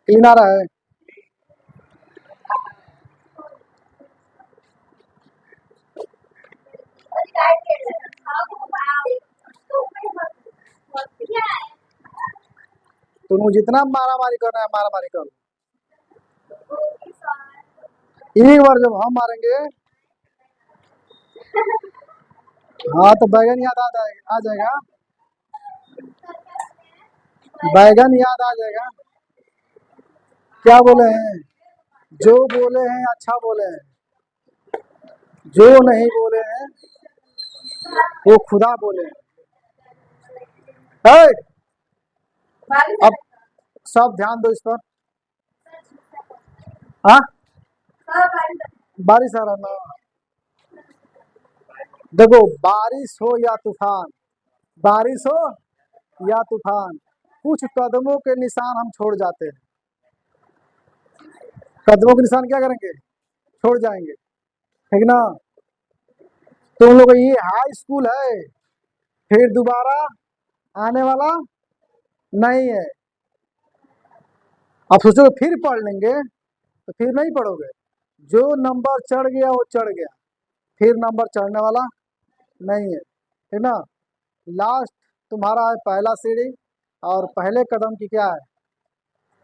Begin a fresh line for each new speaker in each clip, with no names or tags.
तीन आ रहा है। तुम जितना मारा मारी करना है मारा मारी कर लो। एक बार जब हम मारेंगे, हाँ तो बैगन याद आ जाएगा। बैगन याद आ जाएगा। क्या बोले हैं? जो बोले हैं अच्छा बोले हैं, जो नहीं बोले हैं वो खुदा बोले हैं। है? अब सब ध्यान दो इस पर। हाँ, बारिश आ रहा ना। देखो, बारिश हो या तूफान, बारिश हो या तूफान, कुछ कदमों के निशान हम छोड़ जाते हैं। कदमों के निशान क्या करेंगे? छोड़ जाएंगे, ठीक ना। तुम लोग ये हाई स्कूल है, फिर दोबारा आने वाला नहीं है। अब सोचो फिर पढ़ लेंगे तो फिर नहीं पढ़ोगे। जो नंबर चढ़ गया वो चढ़ गया, फिर नंबर चढ़ने वाला नहीं है, ठीक ना। लास्ट तुम्हारा है पहला सीढ़ी, और पहले कदम की क्या है?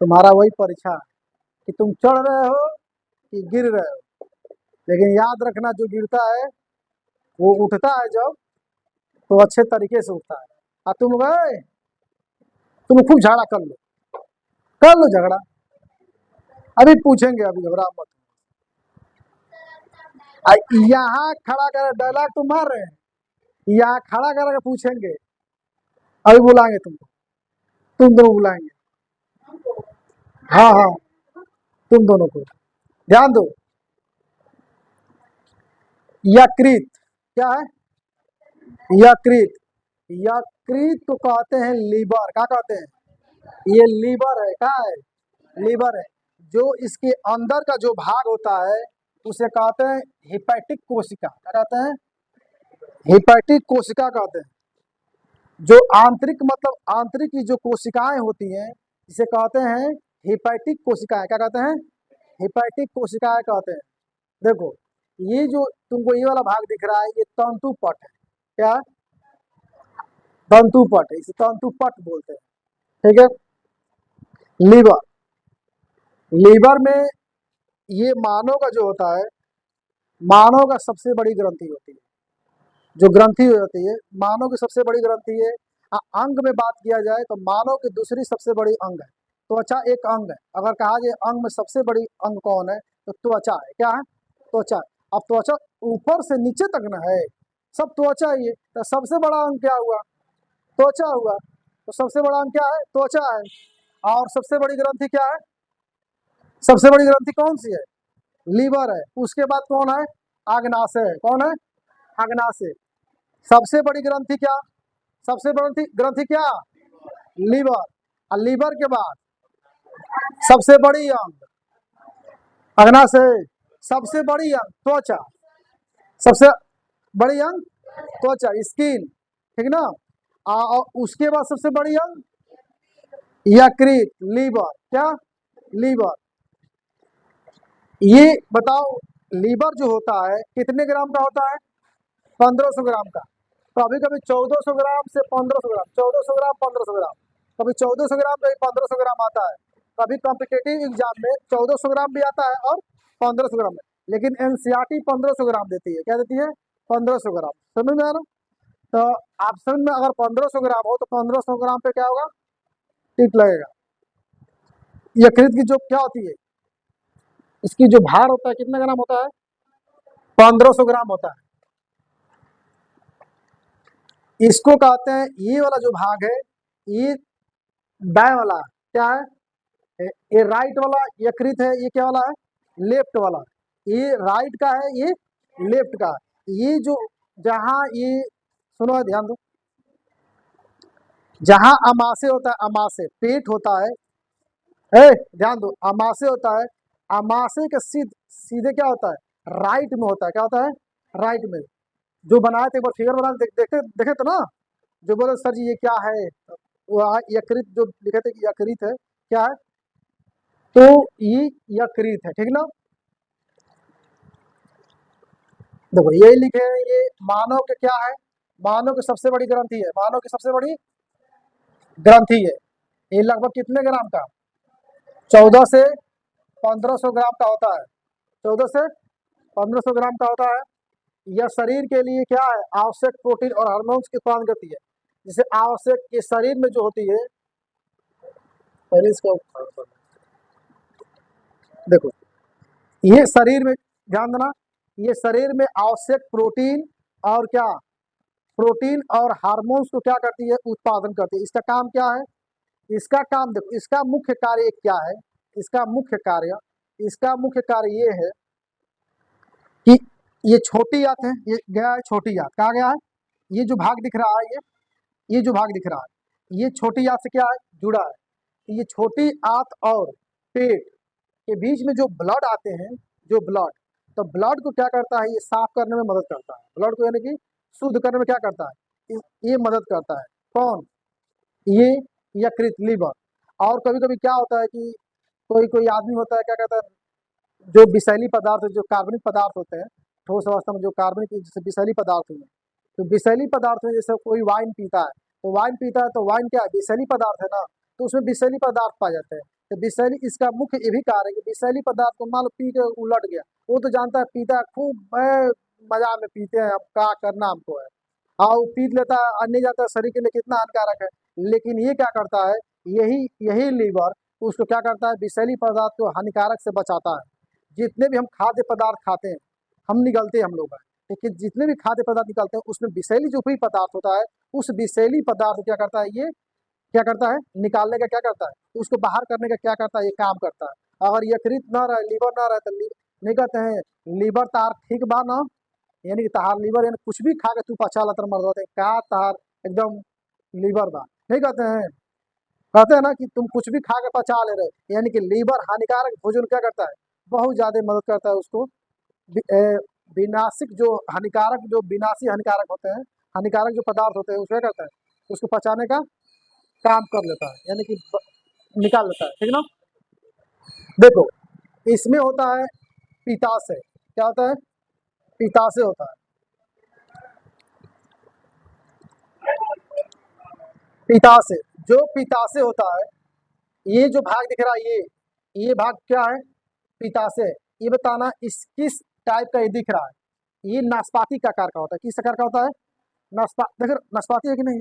तुम्हारा वही परीक्षा है कि तुम चढ़ रहे हो कि गिर रहे हो। लेकिन याद रखना, जो गिरता है वो उठता है जब, तो अच्छे तरीके से उठता है। और तुम गए, तुम खूब झगड़ा कर लो झगड़ा। अभी पूछेंगे, अभी घबरा मत। यहाँ खड़ा कर डायलॉग तुम मार रहे हैं, यहाँ खड़ा करके पूछेंगे। अभी बुलाएंगे तुमको, तुम दोनों बुलाएंगे। हाँ हाँ, तुम दोनों को ध्यान दो। यकृत क्या है? यकृत, यकृत तो कहते हैं लीवर। क्या कहते हैं? ये लीवर है। क्या है? लीवर है। जो इसके अंदर का जो भाग होता है उसे कहते हैं हेपेटिक कोशिका। क्या कहते हैं? हेपेटिक कोशिका कहते हैं। जो आंतरिक, मतलब आंतरिक की जो कोशिकाएं होती हैं, इसे कहते हैं हेपेटिक कोशिकाएं। क्या कहते हैं? हेपेटिक कोशिकाएं कहते हैं। देखो, ये जो तुमको ये वाला भाग दिख रहा है, ये तंतु पट है। क्या? तंतु पट, इसे तंतु पट बोलते हैं, ठीक है। लीवर, लीवर में ये मानव का जो होता है, मानव का सबसे बड़ी ग्रंथि होती है। जो ग्रंथि होती है मानव की सबसे बड़ी ग्रंथि है। अंग में बात किया जाए तो मानव की दूसरी सबसे बड़ी अंग है त्वचा। एक अंग है, अगर कहा जाए अंग में सबसे बड़ी अंग कौन है तो त्वचा है। क्या है? त्वचा। अब त्वचा ऊपर से नीचे तक ना है, सब त्वचा ही है। तो सबसे बड़ा अंग क्या हुआ? त्वचा हुआ। तो सबसे बड़ा अंग क्या है? त्वचा है। और सबसे बड़ी ग्रंथि क्या है? सबसे बड़ी ग्रंथि कौन सी है? लीवर है। उसके बाद कौन है? अग्नाशय है। कौन है? अग्नाशय। सबसे बड़ी ग्रंथि क्या? सबसे बड़ी ग्रंथि क्या? लीवर। और लीवर के बाद सबसे बड़ी अंग अग्नाशय। सबसे बड़ी अंग त्वचा। सबसे बड़ी अंग त्वचा, स्किन, ठीक ना। और उसके बाद सबसे बड़ी अंग यकृत, लीवर। क्या? लीवर। ये बताओ, लीवर जो होता है कितने ग्राम का होता है? 1500 ग्राम का। कभी कभी 1400 ग्राम से 1500 ग्राम, 1400 ग्राम 1500 ग्राम, कभी 1400 ग्राम कभी 1500 ग्राम आता है। कभी कॉम्पिटेटिव एग्जाम में 1400 ग्राम भी आता है और 1500 ग्राम में। लेकिन एनसीईआरटी 1500 ग्राम देती है। क्या देती है? 1500 ग्राम। समझ में आ रहा? तो ऑप्शन में अगर 1500 ग्राम हो तो 1500 ग्राम पे क्या होगा? टिक लगेगा। यकृत की जो क्या होती है, इसकी जो भार होता है कितना ग्राम होता है? 1500 ग्राम होता है। इसको कहते हैं, ये वाला जो भाग है ये दाएं वाला क्या है? ये राइट वाला यकृत है। ये क्या वाला है? लेफ्ट वाला। ये राइट का है, ये लेफ्ट का। ये जो, जहां ये, सुनो ध्यान दो, जहां अमाशय होता है, अमाशय पेट होता है, ध्यान दो, अमाशय होता है, अमाशय के सीधे क्या होता है, राइट में होता है, क्या होता है, राइट में। जो बनाए थे एक बार फिगर बना देखे देखे तो ना, जो बोले सर जी ये क्या है, वो यकृत जो लिखे थे कि यकृत है, क्या है, तो ये यकृत है, ठीक ना। देखो ये लिखे हैं, ये मानव के क्या है, मानव की सबसे बड़ी ग्रंथि है, मानव की सबसे बड़ी ग्रंथि है। ये लगभग कितने ग्राम का, 1400 से 1500 ग्राम का होता है, 1400 से 1500 ग्राम का होता है। यह शरीर के लिए क्या है, आवश्यक प्रोटीन और हार्मोन्स की उत्पादन करती है, जिसे आवश्यक, ये शरीर में जो होती है, पहले इसको देखो, ये शरीर में, ध्यान देना, ये शरीर में आवश्यक प्रोटीन और क्या, प्रोटीन और हार्मोन्स को क्या करती है, उत्पादन करती है। इसका काम क्या है, इसका काम देखो, इसका मुख्य कार्य क्या है, इसका मुख्य कार्य, इसका मुख्य कार्य ये है कि ये छोटी आंत है, ये गया है छोटी आंत, कहा गया है, ये जो भाग दिख रहा है, ये जो भाग दिख रहा है, ये छोटी आंत से क्या है, जुड़ा है। ये छोटी आंत और पेट के बीच में जो ब्लड आते हैं, जो ब्लड, तो ब्लड को क्या करता है, ये साफ करने में मदद करता है, ब्लड को यानी कि शुद्ध करने में क्या करता है, ये मदद करता है। कौन, ये यकृत, लीवर। और कभी कभी क्या होता है कि कोई कोई आदमी होता है, क्या कहता है, जो विषैली पदार्थ, जो कार्बनिक पदार्थ होते हैं, ठोस अवस्था में जो कार्बनिक जैसे विषैली पदार्थ हुए, तो विषैली पदार्थ में जैसे कोई वाइन पीता है, तो वाइन पीता है तो वाइन क्या है, विषैली पदार्थ है ना, तो उसमें विषैली पदार्थ पाए जाते हैं। तो विषैली, इसका मुख्य ये भी कार्य है कि विषैली पदार्थ को मान लो पी के उलट गया, वो तो जानता है पीता है खूब, मजा में पीते हैं, अब क्या करना हमको है, हाँ वो पी लेता है, अन्य जाता है, शरीर के लिए कितना हानिकारक है। लेकिन ये क्या करता है, यही यही लीवर उसको क्या करता है, विषैली पदार्थ को हानिकारक से बचाता है। जितने भी हम खाद्य पदार्थ खाते हैं, हम निकलते हैं हम लोग हैं, लेकिन जितने भी खाद्य पदार्थ निकलते हैं उसमें विषैली जो भी पदार्थ होता है, उस विषैली पदार्थ को क्या करता है, ये क्या करता है, निकालने का क्या करता है, उसको बाहर करने का क्या करता है, ये काम करता है। अगर यकृत ना रहे, लीवर ना रहे, तो नहीं कहते हैं लीवर तार ठीक बा ना, यानी कि तहार लीवर, यानी कुछ भी खा के तू पचा ला, मर्द होते का तहार एकदम लीवर बा, नहीं कहते हैं, कहते हैं ना कि तुम कुछ भी खा के पचा ले रहे, यानी कि लीवर हानिकारक भोजन क्या करता है, बहुत ज्यादा मदद करता है उसको विनाशिक, जो हानिकारक, जो विनाशी हानिकारक होते हैं, हानिकारक जो पदार्थ होते हैं, उसको क्या करता है, उसको पचाने का काम कर लेता है, यानी कि निकाल लेता है, ठीक ना। देखो इसमें होता है पित्ताशय, क्या होता है, पित्ताशय होता है, पित्ताशय, जो पित्ताशय होता है, ये जो भाग दिख रहा है, ये भाग क्या है, पित्ताशय। ये बताना इस किस टाइप का ये दिख रहा है, ये नाशपाती का आकार का होता है, किस आकार का होता है, देखो नाशपाती है कि नहीं,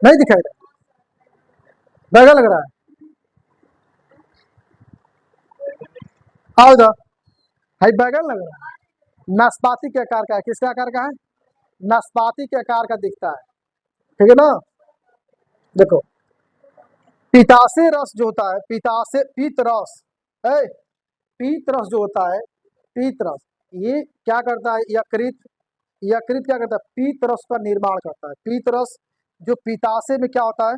नहीं दिखाई दे, बैगन लग रहा है, आओ इधर, भाई बैगन लग रहा है, नाशपाती के आकार का है, किसके आकार का है, नाशपाती के आकार का दिखता है, ठीक है ना। देखो पित्ताशय रस जो होता है, पित्ताशय पीत रस, है, पीत रस जो होता है, पीत रस, ये क्या करता है, यकृत, यकृत क्या करता है, पीत रस का निर्माण करता है। पीत रस जो पित्ताशय में क्या होता है,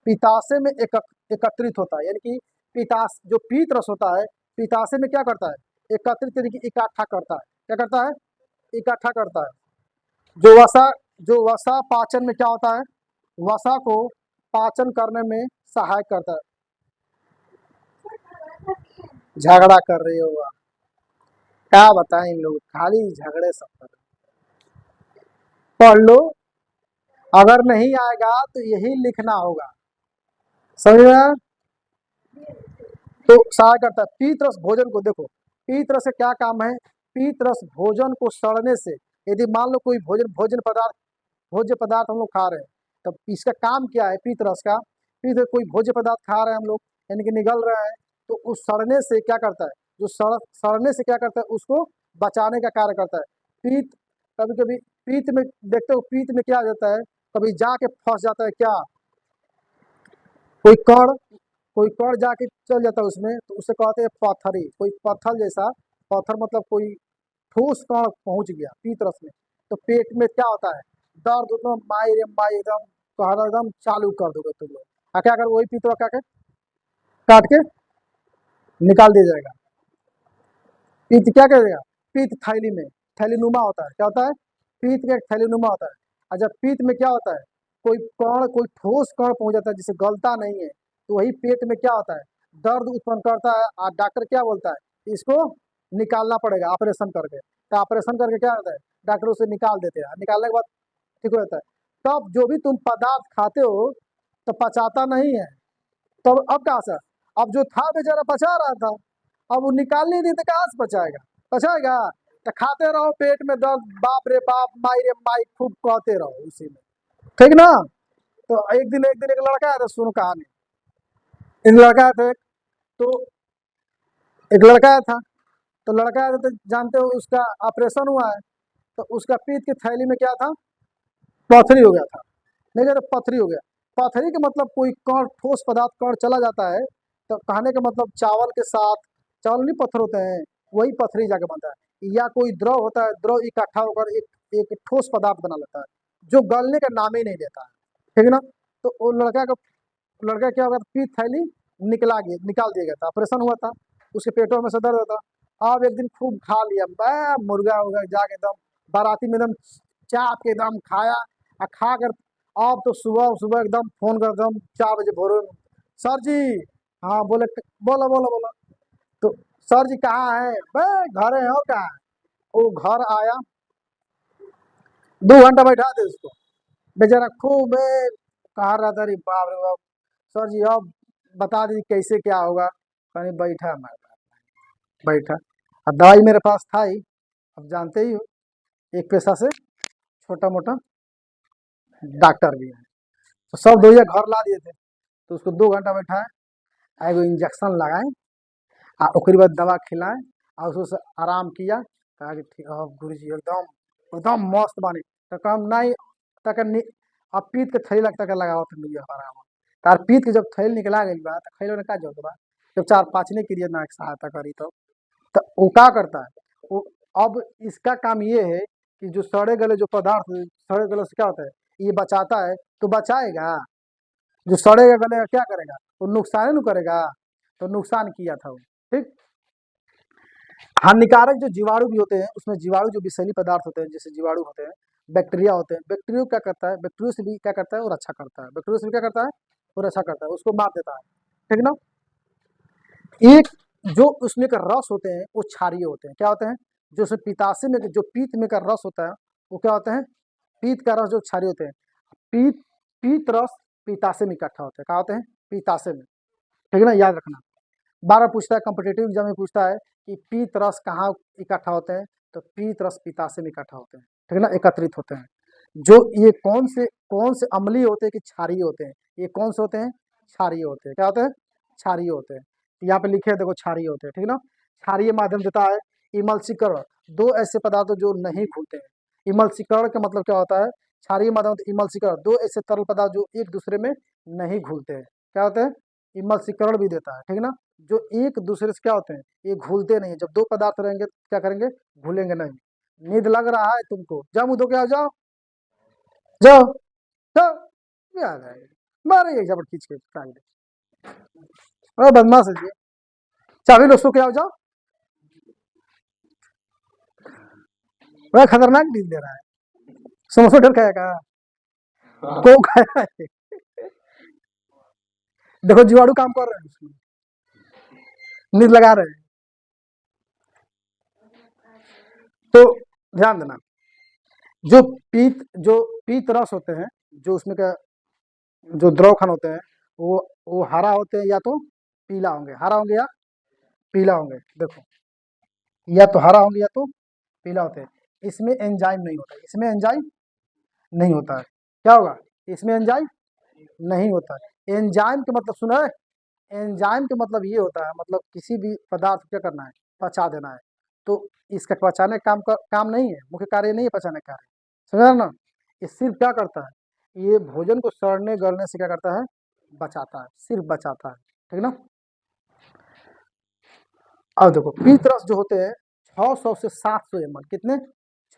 पित्ताशय में एकत्रित होता है, यानी कि पित्ताश जो पीत रस होता है, पित्ताशय में क्या करता है, एकत्रित यानी कि इकट्ठा करता है, क्या करता है, इकट्ठा करता है। जो वसा, जो वसा पाचन में क्या होता है, वसा को पाचन करने में सहायक करता है। झगड़ा कर रही होगा, क्या बताएं, इन लोग खाली झगड़े सब कर रहे हैं। पढ़ लो, अगर नहीं आएगा तो यही लिखना होगा, समझ में आया? तो सहाय करता है। पीत रस भोजन को, देखो पीत रस का क्या काम है, पीत रस भोजन को सड़ने से, यदि मान लो कोई भोजन, भोजन पदार्थ, भोज्य पदार्थ हम लोग खा रहे हैं, तब इसका काम क्या है, पीत रस का, पीत कोई भोज्य पदार्थ खा रहे हैं हम लोग, यानी कि निगल रहे हैं, तो उस सड़ने से क्या करता है, जो सड़ने से क्या करता है, उसको बचाने का कार्य करता है। पीत, कभी कभी पीत में देखते हो, पीत में क्या आ जाता है, कभी जाके फंस जाता है क्या, कोई कण, कोई कण जाके चल जाता है उसमें, तो उसे कहते हैं पत्थरी, कोई पत्थर जैसा, पत्थर मतलब कोई ठोस कण पहुंच गया पीत रस में, तो पेट में क्या होता है, दर्द, उतना माई रे माई एकदम तो हर एकदम चालू कर दोगे तुम लोग। क्या कर वही पीतवा क्या काट के निकाल दिया जाएगा। पीत क्या करेगा, पीत थैली में थैलीनुमा होता है, क्या होता है, पीत का एक थैलीनुमा होता है। और जब पीत में क्या होता है, कोई कण कोई ठोस कण पहुंच जाता है जिसे गलता नहीं है, तो वही पेट में क्या होता है, दर्द उत्पन्न करता है। और डॉक्टर क्या बोलता है, इसको निकालना पड़ेगा ऑपरेशन करके। तो ऑपरेशन करके क्या होता है, डॉक्टर उसे निकाल देते हैं, निकालने के बाद ठीक हो जाता है। तब जो भी तुम पदार्थ खाते हो तो पचाता नहीं है। तब अब कहाँ से, अब जो था बेचारा पचा रहा था, अब वो निकाल नहीं दी तो कहाँ से पचाएगा, पचाएगा। तो खाते रहो, पेट में दर्द, बाप रे बाप, माई रे माई, खूब कहते रहो उसी में, ठीक ना। तो एक दिन एक लड़का आया था, सुनो कहानी। एक लड़का आया था, तो एक लड़का आया था, तो लड़का आया था, तो जानते हो उसका ऑपरेशन हुआ है। तो उसका पीठ की थैली में क्या था, पथरी हो गया था। नहीं कहते पथरी हो गया, पथरी का मतलब कोई कण ठोस पदार्थ कण चला जाता है। तो कहने का मतलब चावल के साथ, चावल नहीं पत्थर होते हैं, वही पथरी जाके बनता है। या कोई द्रव होता है, द्रव इकट्ठा होकर एक एक ठोस पदार्थ बना लेता है, जो गलने का नाम ही नहीं लेता है, ठीक है ना। तो वो लड़का क्या होगा, पीठ थैली निकाल दिया गया था, ऑपरेशन हुआ था, उसके पेटों में से दर्द होता। अब एक दिन खूब खा लिया, मैं मुर्गा उर्गा जाके एकदम बाराती में एकदम चाप के एकदम खाया। और खा कर अब तो सुबह सुबह एकदम फोन कर, एकदम 4 बजे भोर में, सर जी। हाँ बोले, बोला बोला बोला। तो सर जी कहाँ है, भाई घर है, और कहाँ है। वो घर आया, 2 घंटा बैठा दे उसको, बेचारा खूब कहा रहा था, अरे बाप रे बाप, सर जी अब बता दीजिए कैसे क्या होगा। कहीं बैठा हमारे पास, बैठा। अब दवाई मेरे पास था ही, अब जानते ही हो, एक पैसा से छोटा मोटा डॉक्टर भी है। तो सब दोइया घर ला दिए थे, तो उसको 2 घंटा बैठाए, एगो इंजेक्शन लगाए, आ ओकरी बाद दवा खिलाए, और उसको से आराम किया। कहा कि ठीक अब गुरु जी एकदम एकदम मस्त बानी। तो कम नहीं, तक अब पीत के थैली लगता के लगाओ तो नहीं आराम। तार पीत के जब थैली निकला गई बा, तो खैलो ने का जरूरत बा, जब चार पाचने के लिए ना एक सहायता करी तो वो क्या करता है, वो अब इसका काम ये है कि जो सड़े गले जो पदार्थ, सड़े गले से क्या होता है, ये बचाता है, तो बचाएगा। जो सड़ेगा गले का क्या करेगा, वो नुकसान ही करेगा। तो नुकसान किया था वो, ठीक। हानिकारक जो जीवाणु भी होते हैं, उसमें जीवाणु जो विषैली पदार्थ होते हैं, जैसे जीवाणु होते हैं, बैक्टीरिया होते हैं, बैक्टीरिया क्या करता है, बैक्टीरिया से भी क्या करता है, वो रक्षा करता है, बैक्टीरिया से भी क्या करता है, वो रक्षा करता है, उसको मार देता है, ठीक ना। एक जो उसमें का रस होते हैं वो क्षारीय होते हैं, क्या होते हैं, जो उसमें पिताशय में जो पीत में का रस होता है, वो क्या होते हैं, पीत का रस जो क्षारीय होते हैं। पीत पीत रस पिताशय में इकट्ठा होता है, क्या होते हैं, पिताशय में, ठीक है ना, याद रखना। बारह पूछता है, कॉम्पिटेटिव एग्जाम में पूछता है कि पीत रस कहाँ इकट्ठा होते हैं, तो पीत रस पिताशय में इकट्ठा होते हैं, ठीक है ना, एकत्रित होते हैं। जो ये कौन से अम्लीय होते हैं कि क्षारीय होते हैं, ये कौन से होते हैं, क्षारीय होते हैं, क्या होते हैं, क्षारीय होते हैं। यहाँ पे लिखे हैं देखो, क्षारीय होते हैं, ठीक है ना। क्षारीय माध्यम देता है इमल्सीकरण, दो ऐसे पदार्थ जो नहीं घुलते हैं। इमल्सीकरण का मतलब क्या होता है, क्षारीय माध्यम इमल्सीकरण, दो ऐसे तरल पदार्थ जो एक दूसरे में नहीं घुलते हैं, क्या होते हैं, इमल्सीकरण भी देता है, ठीक है ना। जो एक दूसरे से क्या होते हैं, ये घुलते नहीं है। जब दो पदार्थ रहेंगे तो क्या करेंगे, घुलेंगे नहीं। नींद लग रहा है तुमको, जाओ मुँह धो के आ जाओ, जाओ जाओ, ये आ जाएगा, मारे एक झपट खींच के टांग दे। अरे बदमाश है जी, चाबी लो, सो के आओ जाओ। बड़ा खतरनाक डील दे रहा है, समोसा ढेर खाएगा, को खाया है। देखो जीवाणु काम कर रहे हैं उसमें, नींद लगा रहे हैं। तो ध्यान देना, जो पीत रस होते हैं, जो उसमें का जो द्रव खन होते हैं, वो हरा होते हैं या तो पीला होंगे, हरा होंगे या पीला होंगे। देखो, या तो हरा होंगे या तो पीला होते हैं। इसमें एंजाइम नहीं होता, इसमें एंजाइम नहीं होता है, क्या होगा, इसमें एंजाइम नहीं होता है। एंजाइम का मतलब सुना है, एंजाइम का मतलब ये होता है, मतलब किसी भी पदार्थ को क्या करना है, पचा देना है। तो इसका पचाने का काम नहीं है, मुख्य कार्य नहीं है पचाने का कार्य, समझा ना। ये सिर्फ क्या करता है, ये भोजन को सड़ने गलने से क्या करता है, बचाता है, सिर्फ बचाता है, ठीक ना। अब देखो पीतरस जो होते हैं 600 से 700 ml, कितने,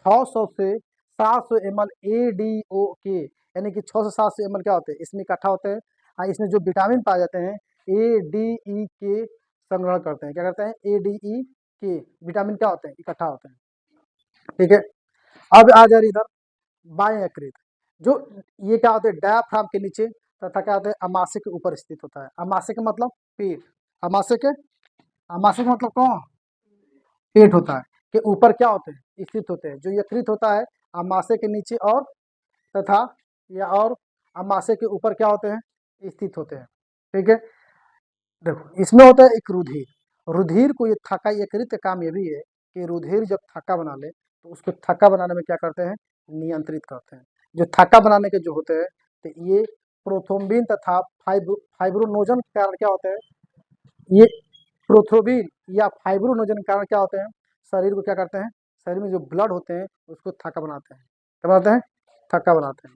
600 से 700 ml ADO के यानी कि 600 से 700 ml क्या होते हैं इसमें इकट्ठा होते हैं। हाँ, इसमें जो विटामिन पाए जाते हैं ADE के संग्रहण करते हैं। क्या करते हैं? ADE के विटामिन क्या होते हैं? इकट्ठा होते हैं। ठीक है, अब आ जाए इधर बाएं यकृत, जो ये क्या होते हैं डायाफ्राम के नीचे तथा क्या होते हैं अमाशय के ऊपर स्थित होता है। अमाशय का मतलब पेट, अमाशय के अमाशय का मतलब कौन? पेट होता है के ऊपर क्या होते हैं स्थित होते हैं। जो यकृत होता है अमाशय के नीचे और तथा या और अमाशय के ऊपर क्या होते हैं स्थित होते हैं। ठीक है, देखो इसमें होता है एक रुधिर। रुधिर को ये थक्का, यकृत का काम ये भी है कि रुधिर जब थक्का बना ले तो उसको थक्का बनाने में क्या करते हैं नियंत्रित करते हैं। जो थक्का बनाने के जो होते हैं तो ये प्रोथ्रोम्बिन तथा फाइब्रोनोजन के कारण क्या होते हैं, ये प्रोथ्रोम्बिन या फाइब्रोनोजन के कारण क्या होते हैं शरीर को क्या करते हैं, शरीर में जो ब्लड होते हैं उसको थक्का बनाते हैं। क्या बनाते हैं? थक्का बनाते हैं।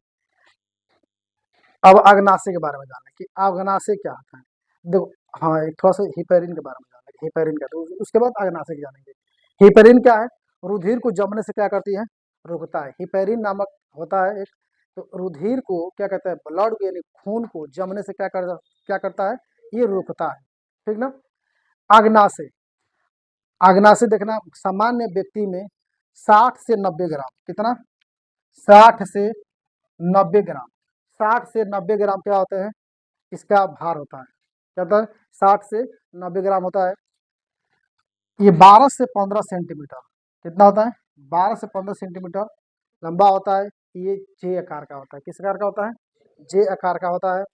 अब अग्नाशय के बारे में जानना कि अग्नाशय क्या होता है। देखो हाँ, एक थोड़ा सा हिपेरिन के बारे में जानना कि हिपेरिन क्या, तो उसके बाद अग्नाशय की जानेंगे। हिपेरिन क्या है? रुधिर को जमने से क्या करती है? रोकता है। हिपेरिन नामक होता है एक, तो रुधिर को क्या कहता है ब्लड को यानी खून को जमने से क्या करता है ये रोकता है। ठीक ना। अग्नाशय, अग्नाशय देखना सामान्य व्यक्ति में 60 से 90 ग्राम, कितना 60 से 90 ग्राम, 60 से 90 ग्राम क्या होते हैं इसका भार होता है। क्या होता है? 60 से 90 ग्राम होता है। ये 12 से 15 सेंटीमीटर कितना होता है? 12 से 15 सेंटीमीटर लंबा होता है। ये जे आकार का होता है। किस आकार का होता है? जे आकार का होता है।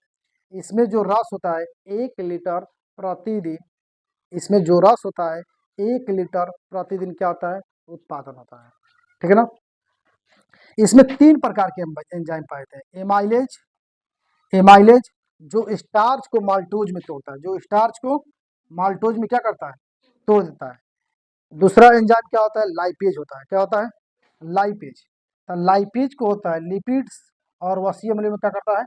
इसमें जो रस होता है 1 लीटर प्रतिदिन, इसमें जो रस होता है 1 लीटर प्रतिदिन क्या होता है उत्पादन होता है। ठीक है ना। इसमें 3 प्रकार के एंजाइम पाए जाते हैं। एमाइलेज, एमाइलेज जो स्टार्च को माल्टोज में तोड़ता है, जो स्टार्च को माल्टोज में क्या करता है तोड़ देता है। दूसरा एंजाइम क्या होता है? लाइपेज होता है। क्या होता है? लाइपेज। तो लाइपेज को होता है लिपिड्स और वसीय अम्ल में क्या करता है?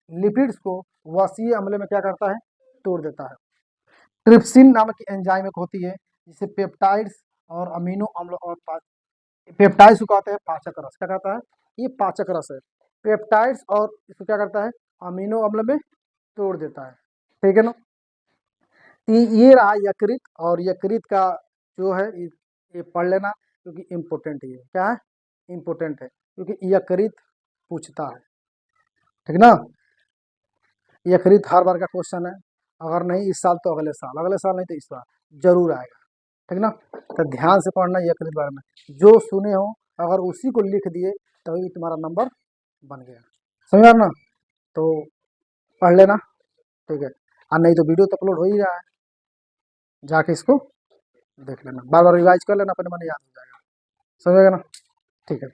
लिपिड्स को वसीय अम्ल में क्या करता है? तोड़ देता है। ट्रिप्सिन नामक एंजाइम एक होती है जिसे पेप्टाइड्स और अमीनो अम्ल और पेप्टाइड्स को कहते हैं पाचक रस। क्या कहता है? ये पाचक रस है। पेप्टाइड्स और इसको क्या करता है अमीनो अम्ल में तोड़ देता है। ठीक है ना। ये रहा यकृत, और यकृत का जो है ये पढ़ लेना क्योंकि इम्पोर्टेंट है। क्या है? इम्पोर्टेंट है क्योंकि यकृत पूछता है। ठीक ना। यकृत हर बार का क्वेश्चन है, अगर नहीं इस साल तो अगले साल, अगले साल नहीं तो इस बार जरूर आएगा। ठीक ना। तो ध्यान से पढ़ना यकृत बारे में, जो सुने हो अगर उसी को लिख दिए तभी तुम्हारा नंबर बन गया। समझ ना। तो पढ़ लेना। ठीक है, और नहीं तो वीडियो तो अपलोड हो ही रहा है, जाके इसको देख लेना, बार बार रिवाइज कर लेना, अपने मन याद हो जाएगा। समझेगा ना। ठीक है,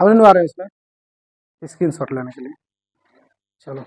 हम नहीं आ रहे हैं इसमें स्क्रीनशॉट लेने के लिए। चलो